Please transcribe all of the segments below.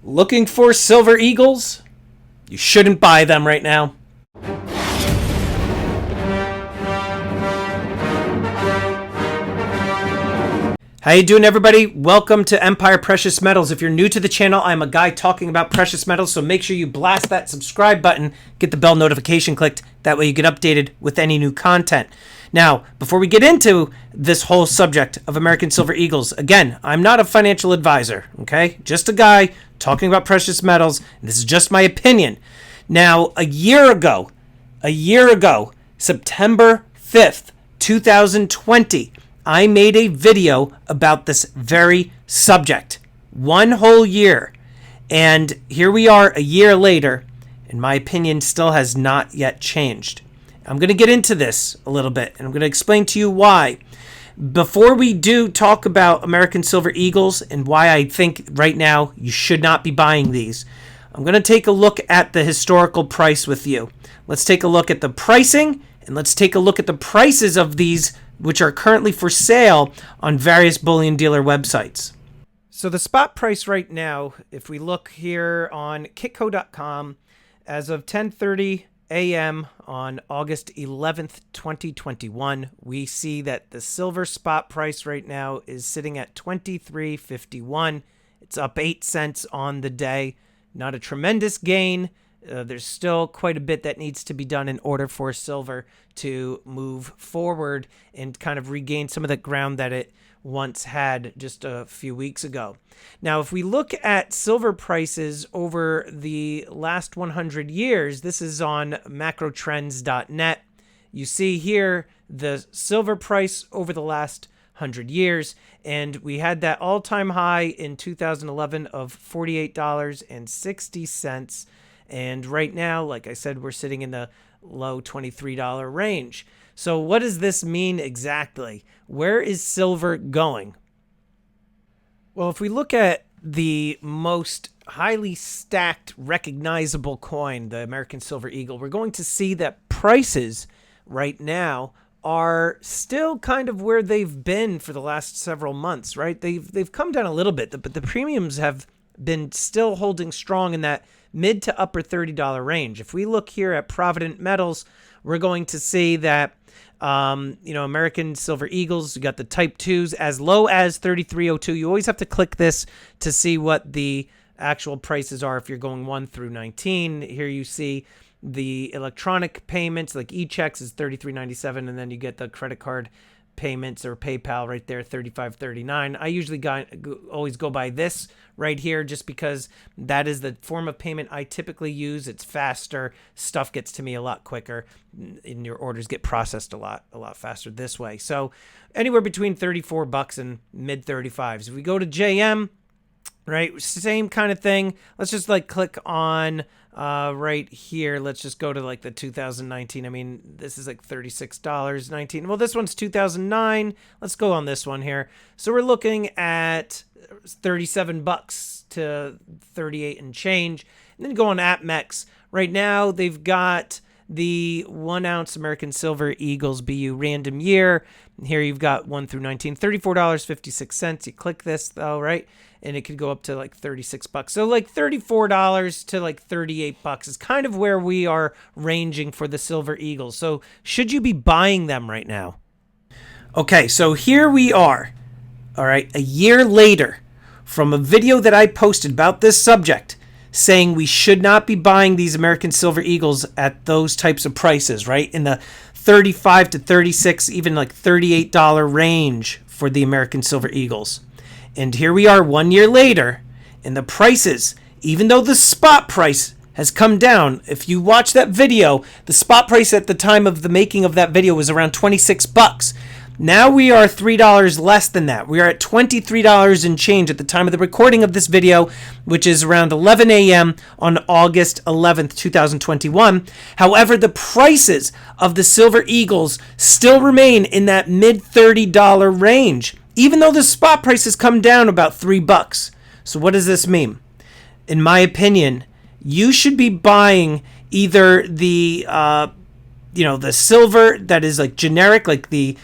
Looking for silver eagles? You shouldn't buy them right now. How you doing, everybody? Welcome to Empire Precious Metals. If you're new to the channel, I'm a guy talking about precious metals, so make sure you blast that subscribe button, get the bell notification clicked. That way you get updated with any new content. Now, before we get into this whole subject of American Silver Eagles, again, I'm not a financial advisor, okay? Just a guy talking about precious metals, and this is just my opinion. Now, a year ago, September 5th, 2020, I made a video about this very subject. One whole year. And here we are a year later, and my opinion still has not yet changed. I'm going to get into this a little bit, and I'm going to explain to you why. Before we do talk about American Silver Eagles and why I think right now you should not be buying these, I'm going to take a look at the historical price with you. Let's take a look at the pricing, and let's take a look at the prices of these, which are currently for sale on various bullion dealer websites. So the spot price right now, if we look here on kitco.com, as of 10:30 a.m. on August 11th, 2021, we see that the silver spot price right now is sitting at $23.51. It's up 8 cents on the day. Not a tremendous gain. There's still quite a bit that needs to be done in order for silver to move forward and kind of regain some of the ground that it once had just a few weeks ago. Now, if we look at silver prices over the last 100 years, this is on macrotrends.net. You see here the silver price over the last 100 years, and we had that all-time high in 2011 of $48.60. And right now, like I said, we're sitting in the low $23 range. So what does this mean exactly? Where is silver going? Well, if we look at the most highly stacked, recognizable coin, the American Silver Eagle, we're going to see that prices right now are still kind of where they've been for the last several months, right? They've come down a little bit, but the premiums have been still holding strong in that mid to upper $30 range. If we look here at Provident Metals, we're going to see that, American Silver Eagles, you got the Type 2s as low as 33.02. You always have to click this to see what the actual prices are if you're going 1 through 19. Here you see the electronic payments, like e-checks is $33.97, and then you get the credit card payments or PayPal right there, $35.39. I usually always go by this right here just because that is the form of payment I typically use. It's faster, stuff gets to me a lot quicker, and your orders get processed a lot faster this way. So anywhere between $34 and mid 35s. If we go to JM, right, same kind of thing. Let's just click on right here. Let's just go to the 2019. I mean, this is $36.19. Well, this one's 2009. Let's go on this one here. So we're looking at $37 to 38 and change. And then go on APMEX. Right now, they've got the 1 ounce American Silver Eagles BU random year. Here you've got 1 through 19, $34.56. You click this though, right? And it could go up to $36. So $34 to $38 is kind of where we are ranging for the Silver Eagles. So should you be buying them right now? Okay, so here we are. All right, a year later from a video that I posted about this subject saying we should not be buying these American Silver Eagles at those types of prices, right? In the $35 to $36, even $38 range for the American Silver Eagles. And here we are 1 year later, and the prices, even though the spot price has come down, if you watch that video, the spot price at the time of the making of that video was around $26. Now we are $3 less than that. We are at $23 and change at the time of the recording of this video, which is around 11 a.m. on August 11th, 2021. However, the prices of the Silver Eagles still remain in that mid $30 range, even though the spot price has come down about $3. So what does this mean? In my opinion, you should be buying either the the silver that is generic, the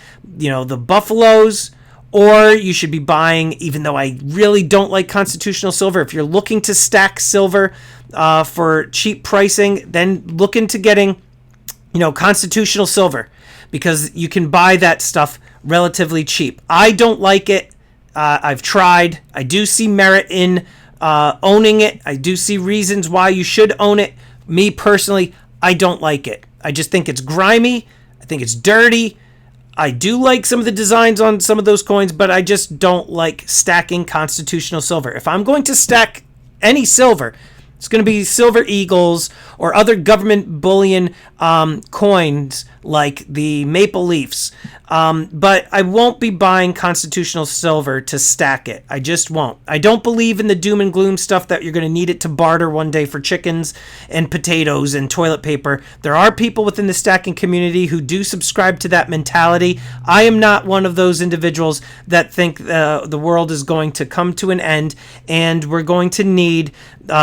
Buffaloes, Or you should be buying, even though I really don't like constitutional silver, if you're looking to stack silver for cheap pricing, then look into getting, constitutional silver, because you can buy that stuff relatively cheap. I don't like it. I've tried. I do see merit in owning it. I do see reasons why you should own it. Me personally, I don't like it. I just think it's grimy. I think it's dirty. I do like some of the designs on some of those coins, but I just don't like stacking constitutional silver. If I'm going to stack any silver, it's going to be silver eagles or other government bullion coins like the maple leafs. But I won't be buying constitutional silver to stack it. I just won't. I don't believe in the doom and gloom stuff that you're going to need it to barter one day for chickens and potatoes and toilet paper. There are people within the stacking community who do subscribe to that mentality. I am not one of those individuals that think the world is going to come to an end and we're going to need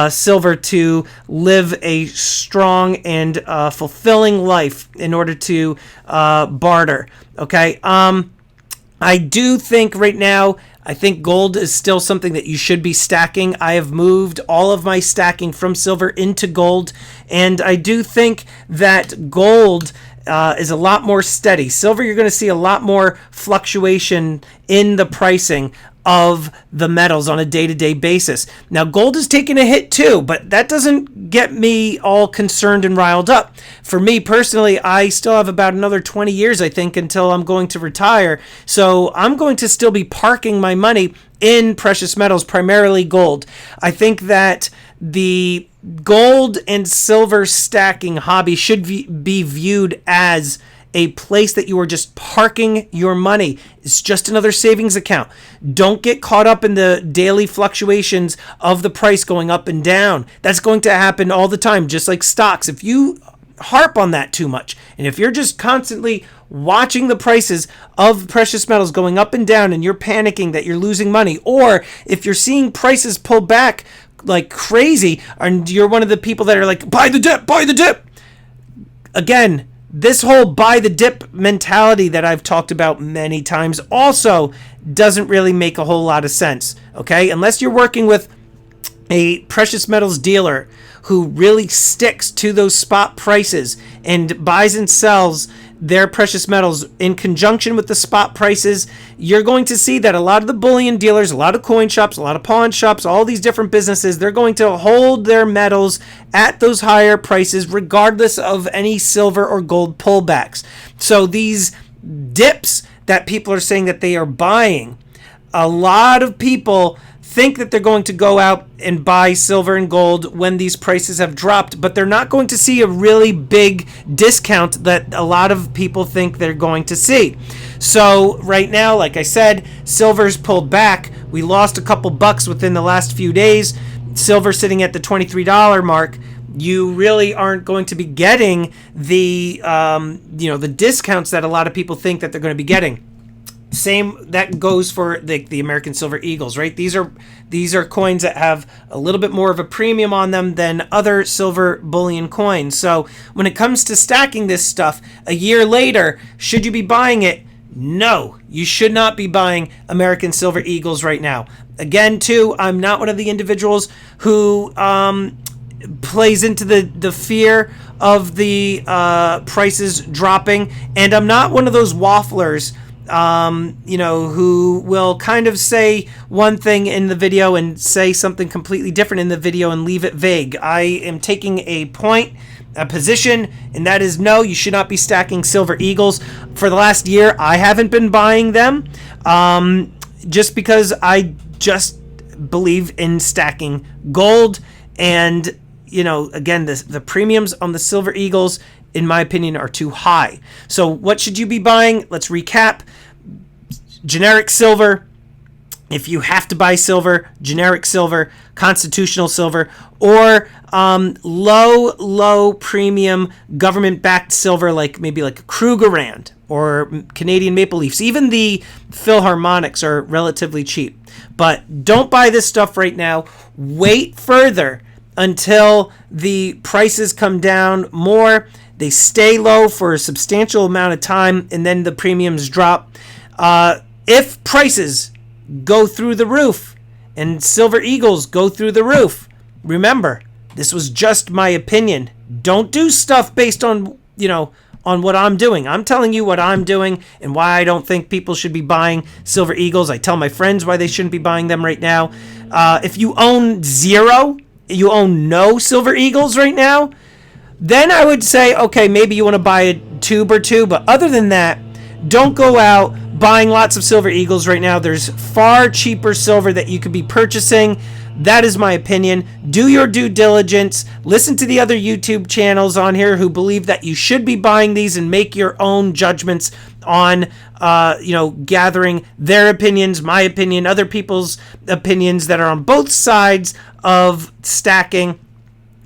silver to live a strong and fulfilling life in order to barter. Okay. I do think right now, I think gold is still something that you should be stacking. I have moved all of my stacking from silver into gold, and I do think that gold is a lot more steady. Silver, you're going to see a lot more fluctuation in the pricing of the metals on a day-to-day basis. Now, gold is taking a hit too, but that doesn't get me all concerned and riled up. For me personally, I still have about another 20 years, I think, until I'm going to retire. So I'm going to still be parking my money in precious metals, primarily gold. I think that the gold and silver stacking hobby should be viewed as a place that you are just parking your money. It's just another savings account. Don't get caught up in the daily fluctuations of the price going up and down. That's going to happen all the time, just like stocks. If you harp on that too much, and if you're just constantly watching the prices of precious metals going up and down and you're panicking that you're losing money, or if you're seeing prices pull back like crazy and you're one of the people that are like, buy the dip. Again, this whole buy the dip mentality that I've talked about many times also doesn't really make a whole lot of sense, okay? Unless you're working with a precious metals dealer who really sticks to those spot prices and buys and sells their precious metals in conjunction with the spot prices, you're going to see that a lot of the bullion dealers, a lot of coin shops, a lot of pawn shops, all these different businesses, they're going to hold their metals at those higher prices regardless of any silver or gold pullbacks. So these dips that people are saying that they are buying, a lot of people think that they're going to go out and buy silver and gold when these prices have dropped, but they're not going to see a really big discount that a lot of people think they're going to see. So right now, like I said, silver's pulled back. We lost a couple bucks within the last few days. Silver sitting at the $23 mark. You really aren't going to be getting the the discounts that a lot of people think that they're going to be getting. Same that goes for the American Silver Eagles, right? These are coins that have a little bit more of a premium on them than other silver bullion coins. So when it comes to stacking this stuff a year later, should you be buying it? No, you should not be buying American Silver Eagles right now. Again, too, I'm not one of the individuals who plays into the fear of the prices dropping, and I'm not one of those wafflers who will kind of say one thing in the video and say something completely different in the video and leave it vague. I am taking a position, and that is no, you should not be stacking Silver Eagles. For the last year, I haven't been buying them just because I just believe in stacking gold. And, again, the premiums on the Silver Eagles, in my opinion, are too high. So what should you be buying? Let's recap. Generic silver. If you have to buy silver, generic silver, constitutional silver, or low premium government-backed silver, like maybe like a Krugerrand or Canadian Maple Leafs. Even the Philharmonics are relatively cheap. But don't buy this stuff right now. Wait further until the prices come down more. They stay low for a substantial amount of time, and then the premiums drop. If prices go through the roof and Silver Eagles go through the roof, remember, this was just my opinion. Don't do stuff based on, on what I'm doing. I'm telling you what I'm doing and why I don't think people should be buying Silver Eagles. I tell my friends why they shouldn't be buying them right now. If you own zero, you own no Silver Eagles right now, then I would say, okay, maybe you want to buy a tube or two. But other than that, don't go out buying lots of Silver Eagles right now. There's far cheaper silver that you could be purchasing. That is my opinion. Do your due diligence. Listen to the other YouTube channels on here who believe that you should be buying these and make your own judgments on, gathering their opinions, my opinion, other people's opinions that are on both sides of stacking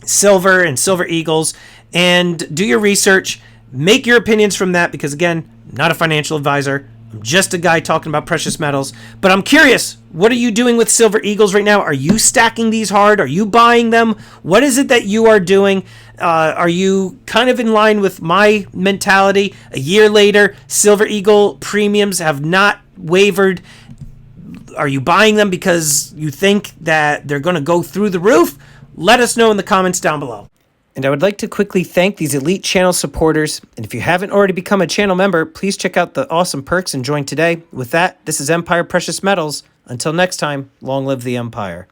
silver and Silver Eagles. And do your research. Make your opinions from that because, again, not a financial advisor. I'm just a guy talking about precious metals. But I'm curious, what are you doing with Silver Eagles right now? Are you stacking these hard? Are you buying them? What is it that you are doing? Are you kind of in line with my mentality? A year later, Silver Eagle premiums have not wavered. Are you buying them because you think that they're going to go through the roof? Let us know in the comments down below. And I would like to quickly thank these elite channel supporters. And if you haven't already become a channel member, please check out the awesome perks and join today. With that, this is Empire Precious Metals. Until next time, long live the Empire.